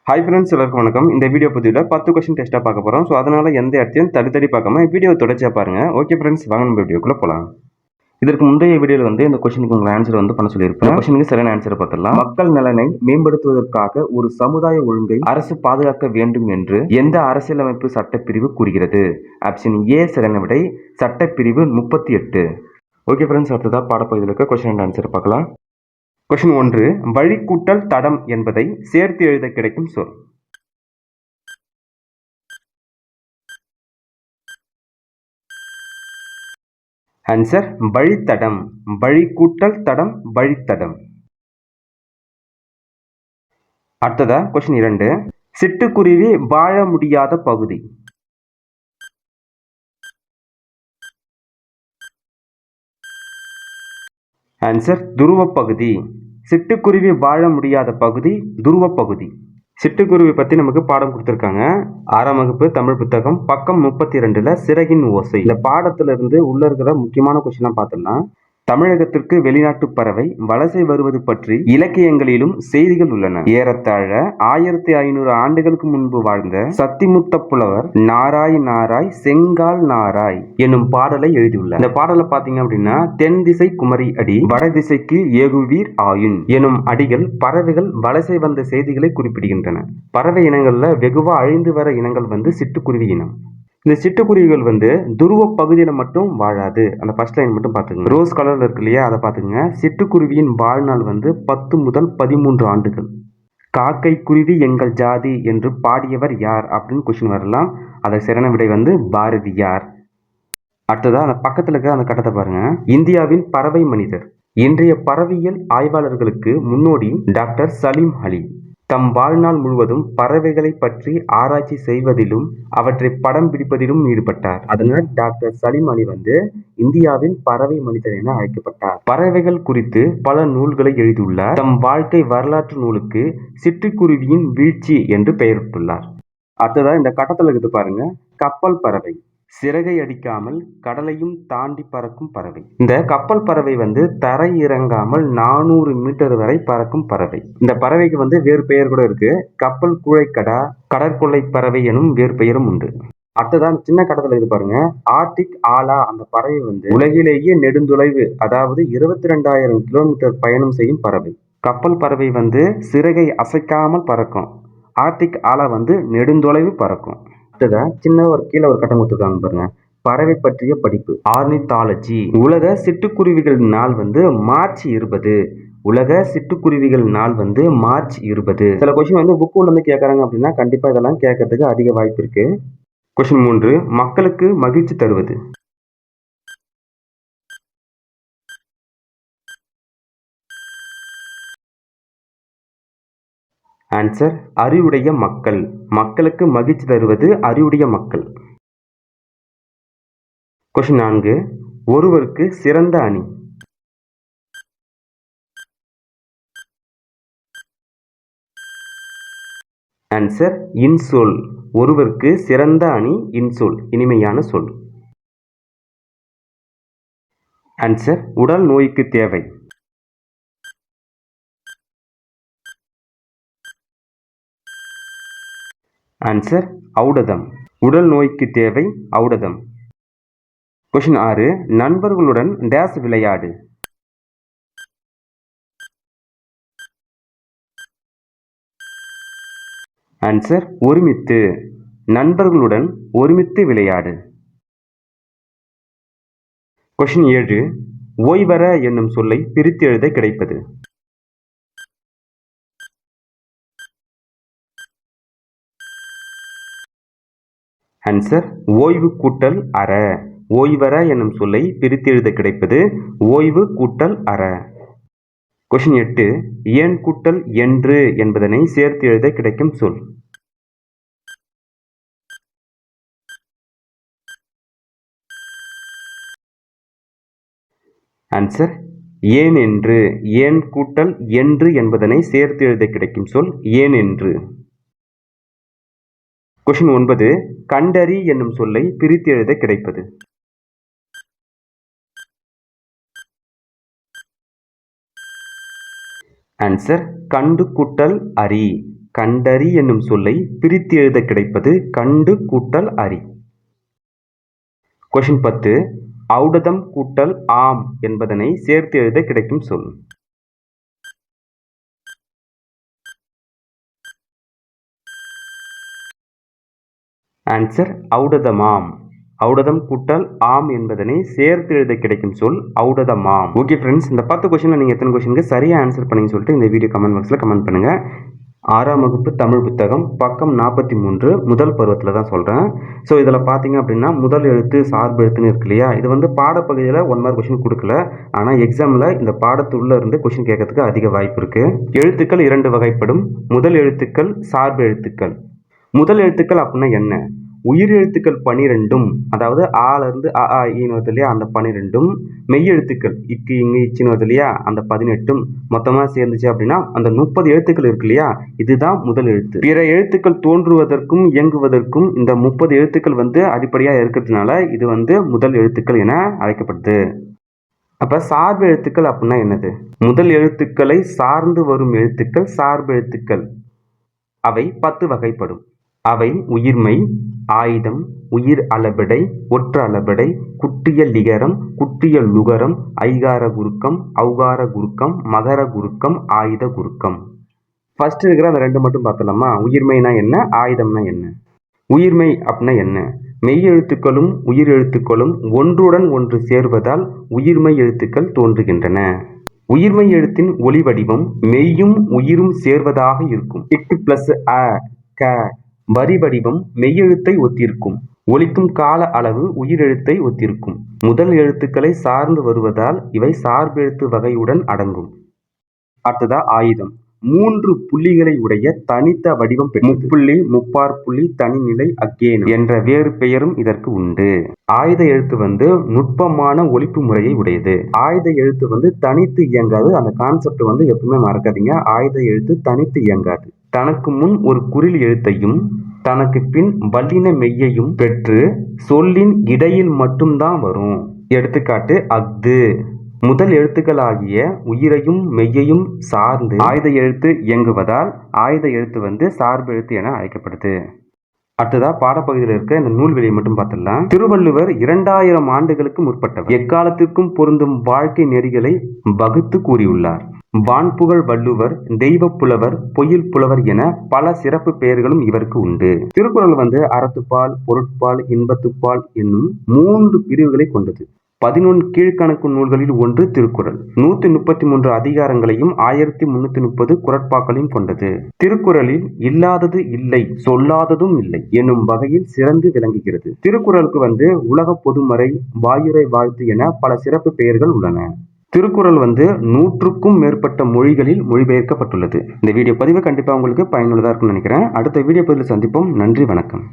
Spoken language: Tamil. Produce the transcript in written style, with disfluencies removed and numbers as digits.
ஹாய் ஃப்ரெண்ட்ஸ், எல்லாருக்கும் வணக்கம். இந்த வீடியோ பதிவில் 10 கொஸ்டின் டெஸ்ட்டாக பார்க்க போகிறோம். ஸோ அதனால் எந்த இடத்தையும் தள்ளி பார்க்காம வீடியோ தொடர்ச்சியாக பாருங்கள். ஓகே ஃப்ரெண்ட்ஸ், வாங்க நம்ம வீடியோக்குள்ளே போகலாம். இதற்கு முந்தைய வீடியோவில் இந்த கொஸ்டினுக்கு உங்கள் ஆன்சர் பண்ண சொல்லியிருப்பேன். கொஸ்டினுக்கு சரியான ஆன்சரை பார்த்துடலாம். மக்கள் நலனை மேம்படுத்துவதற்காக ஒரு சமுதாய ஒழுங்கை அரசு பாதுகாக்க வேண்டும் என்று எந்த அரசியலமைப்பு சட்டப்பிரிவு கூறுகிறது? ஆப்ஷன் ஏ சரியான விடை, சட்டப்பிரிவு 38. ஓகே ஃப்ரெண்ட்ஸ், அடுத்ததாக பாடப்பகுதியில் இருக்க கொஸ்டின் அண்ட் ஆன்சர் பார்க்கலாம். கொஸ்டின் 1, வழி கூட்டல் தடம் என்பதை சேர்த்து எழுத கிடைக்கும் சொல். ஆன்சர் வழித்தடம். வழி கூட்டல் தடம் வழித்தடம். அடுத்ததா கொஸ்டின் 2, சிட்டுக்குருவி வாழ முடியாத பகுதி. ஆன்சர் துருவ பகுதி. சிட்டுக்குருவி வாழ முடியாத பகுதி துருவ பகுதி. சிட்டுக்குருவி பற்றி நமக்கு பாடம் கொடுத்துருக்காங்க. 6ஆம் வகுப்பு தமிழ் புத்தகம் பக்கம் 32ல் சிறகின் ஓசை. இந்த பாடத்துல இருந்து உள்ள இருக்கிற முக்கியமான கொஸ்டினா பார்த்துடலாம். தமிழகத்திற்கு வெளிநாட்டு பறவை வலசை வருவது பற்றி இலக்கியங்களிலும் செய்திகள் உள்ளன. ஏறத்தாழ 1500 ஆண்டுகளுக்கு முன்பு வாழ்ந்த சத்திமுத்த புலவர் நாராய் நாராய் செங்கால் நாராய் என்னும் பாடலை எழுதியுள்ளார். இந்த பாடலை பாத்தீங்க அப்படின்னா, தென் திசை குமரி அடி வட திசைக்கு ஏகுவீர் ஆயுன் எனும் அடிகள் பறவைகள் வலசை வந்த செய்திகளை குறிப்பிடுகின்றன. பறவை இனங்கள்ல வெகுவா அழிந்து வர இனங்கள் சிட்டுக்குருவி இனம். இந்த சிட்டுக்குருவிகள் துருவ பகுதியில மட்டும் வாழாது. அந்த ஃபர்ஸ்ட் லைன் மட்டும் பாத்துங்க. ரோஸ் கலர்ல இருக்கு இல்லையா, அதை பாத்துங்க. சிட்டுக்குருவியின் வாழ்நாள் 10 முதல் 13 ஆண்டுகள். காக்கை குருவி எங்கள் ஜாதி என்று பாடியவர் யார் அப்படின்னு கொஸ்டின் வரலாம். அதை சரியான விடை பாரதியார். அடுத்ததா அந்த பக்கத்துல இருக்க அந்த கட்டத்தை பாருங்க. இந்தியாவின் பறவை மனிதர். இன்றைய பறவையியல் ஆய்வாளர்களுக்கு முன்னோடி டாக்டர் சலீம் அலி தம் வாழ்நாள் முழுவதும் பறவைகளை பற்றி ஆராய்ச்சி செய்வதிலும் அவற்றை படம் பிடிப்பதிலும் ஈடுபட்டார். அதனால் டாக்டர் சலீம் அலி இந்தியாவின் பறவை மனிதர் என அழைக்கப்பட்டார். பறவைகள் குறித்து பல நூல்களை எழுதியுள்ளார். தம் வாழ்க்கை வரலாற்று நூலுக்கு சிட்டுக்குருவியின் வீழ்ச்சி என்று பெயரிட்டுள்ளார். அடுத்ததா இந்த கட்டத்தில் இருக்குது பாருங்க. கப்பல் பறவை. சிறகை அடிக்காமல் கடலையும் தாண்டி பறக்கும் பறவை. இந்த கப்பல் பறவை தரை இறங்காமல் 400 மீட்டர் வரை பறக்கும் பறவை. இந்த பறவைக்கு வேறு பெயர் கூட இருக்கு. கப்பல் கூழைக்கடா, கடற்கொள்ளை பறவை எனும் வேறு பெயரும் உண்டு. அடுத்ததான் சின்ன கடத்துல இது பாருங்க. ஆர்டிக் ஆலா அந்த பறவை உலகிலேயே நெடுந்தொலைவு, அதாவது 22,000 கிலோமீட்டர் பயணம் செய்யும் பறவை. கப்பல் பறவை சிறகை அசைக்காமல் பறக்கும். ஆர்டிக் ஆலா நெடுந்தொலைவு பறக்கும். சின்ன ஒரு கீழே ஒரு கட்டம் கொடுத்துருக்காங்க பாருங்க. பறவை பற்றிய படிப்பு, ஆர்னித்தாலஜி. உலக சிட்டுக்குருவிகள் நாள் மார்ச் 20. உலக சிட்டுக்குருவிகள் நாள் மார்ச் 20. சில கொஸ்டின் புக் உள்ள கேட்கறாங்க அப்படின்னா கண்டிப்பா இதெல்லாம் கேட்கறதுக்கு அதிக வாய்ப்பு இருக்கு. கொஸ்டின் 3, மக்களுக்கு மகிழ்ச்சி தருவது. ஆன்சர் அறிவுடைய மக்கள். மக்களுக்கு மகிழ்ச்சி தருவது அறிவுடைய மக்கள். கொஸ்டின் 4, ஒருவருக்கு சிறந்த அணி. ஆன்சர் இன்சொல். ஒருவருக்கு சிறந்த அணி இன்சொல், இனிமையான சொல். ஆன்சர் உடல் நோய்க்கு தேவை. ஆன்சர் ஔடதம். உடல் நோய்க்கு தேவை ஔடதம். கொஸ்டின் 6, நண்பர்களுடன் டேஸ் விளையாடு. ஆன்சர் ஒருமித்து. நண்பர்களுடன் ஒருமித்து விளையாடு. கொஸ்டின் 7, ஓய்வற என்னும் சொல்லை பிரித்து எழுத கிடைப்பது. ஆன்சர் ஓய்வு கூட்டல் அற. ஓய்வற என்னும் சொல்லை பிரித்து எழுத கிடைப்பது ஓய்வு கூட்டல் அற. கொஸ்டின் 8, ஏன் கூட்டல் என்று என்பதனை சேர்த்து எழுத கிடைக்கும் சொல். ஆன்சர் ஏன் என்று. ஏன் கூட்டல் என்று என்பதனை சேர்த்து எழுத கிடைக்கும் சொல் ஏன் என்று. கொஸ்டின் 9, கண்டறி என்னும் சொல்லை பிரித்து எழுத கிடைப்பது. ஆன்சர் கண்டு கூட்டல் அறி. கண்டறி என்னும் சொல்லை பிரித்து எழுத கிடைப்பது கண்டு கூட்டல் அறி. கொஷின் 10. ஔடதம் கூட்டல் ஆம் என்பதனை சேர்த்து எழுத கிடைக்கும் சொல். ஆன்சர் ஔடதமாம். ஔடதம் கூட்டல் ஆம் என்பதனை சேர்த்து எழுத கிடைக்கும் சொல் ஔடதமாம். ஓகே ஃப்ரெண்ட்ஸ், இந்த 10 கொஸ்டின்ல நீங்கள் எத்தனை கொஸ்டினுக்கு சரியாக ஆன்சர் பண்ணீங்கன்னு சொல்லிட்டு இந்த வீடியோ கமெண்ட் பாக்ஸில் கமெண்ட் பண்ணுங்கள். 6ஆம் வகுப்பு தமிழ் புத்தகம் பக்கம் 43 முதல் பருவத்தில் தான் சொல்கிறேன். ஸோ இதில் பார்த்தீங்க அப்படின்னா முதல் எழுத்து சார்பு எழுத்துன்னு இருக்கு இல்லையா, இது வந்து பாடப்பகுதியில் 1 மார்க் கொஸ்டின் கொடுக்கல. ஆனால் எக்ஸாமில் இந்த பாடத்துள்ள இருந்து கொஸ்டின் கேட்கறதுக்கு அதிக வாய்ப்பு இருக்குது. எழுத்துக்கள் 2 வகைப்படும். முதல் எழுத்துக்கள் சார்பு எழுத்துக்கள். முதல் எழுத்துக்கள் அப்படின்னா என்ன? உயிர் எழுத்துக்கள் 12ம், அதாவது ஆலேருந்து அ ஆ ஈன்னு வருது இல்லையா, அந்த 12ம், மெய் எழுத்துக்கள் இக்கு இங்கு இச்சின்னு வருது இல்லையா, அந்த 18ம் மொத்தமாக சேர்ந்துச்சு அப்படின்னா அந்த 30 எழுத்துக்கள் இருக்கு இல்லையா, இதுதான் முதல் எழுத்து. பிற எழுத்துக்கள் தோன்றுவதற்கும் இயங்குவதற்கும் இந்த 30 எழுத்துக்கள் வந்து அடிப்படையாக இருக்கிறதுனால இது வந்து முதல் எழுத்துக்கள் என அழைக்கப்படுது. அப்போ சார்பு எழுத்துக்கள் அப்படின்னா என்னது? முதல் எழுத்துக்களை சார்ந்து வரும் எழுத்துக்கள் சார்பு எழுத்துக்கள். அவை 10 வகைப்படும். அவை உயிர்மெய், ஆயுதம், உயிர் அளபெடை, ஒற்று அளபெடை, குற்றிய லிகரம், குற்றிய லுகரம், ஐகார குறுக்கம், ஔகார குறுக்கம், மகர குறுக்கம், ஆயுத குறுக்கம். ஃபர்ஸ்ட் இருக்கிற அந்த 2 மட்டும் பார்த்தலாமா? உயிர்மெய்னா என்ன, ஆயுதம்னா என்ன? உயிர்மெய் அப்படின்னா என்ன? மெய் எழுத்துக்களும் உயிர் எழுத்துக்களும் ஒன்றுடன் ஒன்று சேர்வதால் உயிர்மெய் எழுத்துக்கள் தோன்றுகின்றன. உயிர்மெய் எழுத்தின் ஒலி வடிவம் மெய்யும் உயிரும் சேர்வதாக இருக்கும். இட்டு பிளஸ் அ க. வரி வடிவம் மெய்யெழுத்தை ஒத்திருக்கும். ஒலிக்கும் கால அளவு உயிரெழுத்தை ஒத்திருக்கும். முதல் எழுத்துக்களை சார்ந்து வருவதால் இவை சார்பெழுத்து வகையுடன் அடங்கும். அடுத்ததா ஆயுதம். 3 புள்ளிகளை உடைய தனித்த வடிவம் முப்புள்ளி, முப்பாற்புள்ளி, தனிநிலை, அக்கேனம் என்ற வேறு பெயரும் இதற்கு உண்டு. ஆயுத எழுத்து வந்து நுட்பமான ஒலிப்பு முறையை உடையது. ஆயுத எழுத்து வந்து தனித்து இயங்காது. அந்த கான்செப்ட் வந்து எப்பவுமே மறக்காதீங்க. ஆயுத எழுத்து தனித்து இயங்காது. தனக்கு முன் ஒரு குறில் எழுத்தையும் தனக்கு பின் வல்லின மெய்யையும் பெற்று சொல்லின் இடையில் மட்டும்தான் வரும். எடுத்துக்காட்டு அஃது. முதல் எழுத்துக்களாகிய உயிரையும் மெய்யையும் சார்ந்து ஆயுத எழுத்து இயங்குவதால் ஆயுத எழுத்து வந்து சார்பு எழுத்து என அழைக்கப்படுது. அடுத்ததா பாடப்பகுதியில் இருக்க இந்த நூல்வெளியை மட்டும் பார்த்துடலாம். திருவள்ளுவர் 2000 ஆண்டுகளுக்கு முற்பட்டவர். எக்காலத்திற்கும் பொருந்தும் வாழ்க்கை நெறிகளை வகுத்து கூறியுள்ளார். வான்புகழ் வள்ளுவர், தெய்வ புலவர், பொய்யில் புலவர் என பல சிறப்பு பெயர்களும் இவருக்கு உண்டு. திருக்குறள் வந்து அறத்துப்பால், பொருட்பால், இன்பத்துப்பால் என்னும் 3 பிரிவுகளை கொண்டது. 11 கீழ்கணக்கு நூல்களில் ஒன்று திருக்குறள். 133 அதிகாரங்களையும் 1330 குறட்பாக்களையும் கொண்டது. திருக்குறளில் இல்லாதது இல்லை, சொல்லாததும் இல்லை என்னும் வகையில் சிறந்து விளங்குகிறது. திருக்குறளுக்கு வந்து உலக பொதுமறை, வாயுரை வாழ்த்து என பல சிறப்பு பெயர்கள் உள்ளன. திருக்குறள் வந்து 100க்கும் மேற்பட்ட மொழிகளில் மொழிபெயர்க்கப்பட்டுள்ளது. இந்த வீடியோ பதிவு கண்டிப்பாக உங்களுக்கு பயனுள்ளதாக இருக்கும்னு நினைக்கிறேன். அடுத்த வீடியோ பதிவில் சந்திப்போம். நன்றி, வணக்கம்.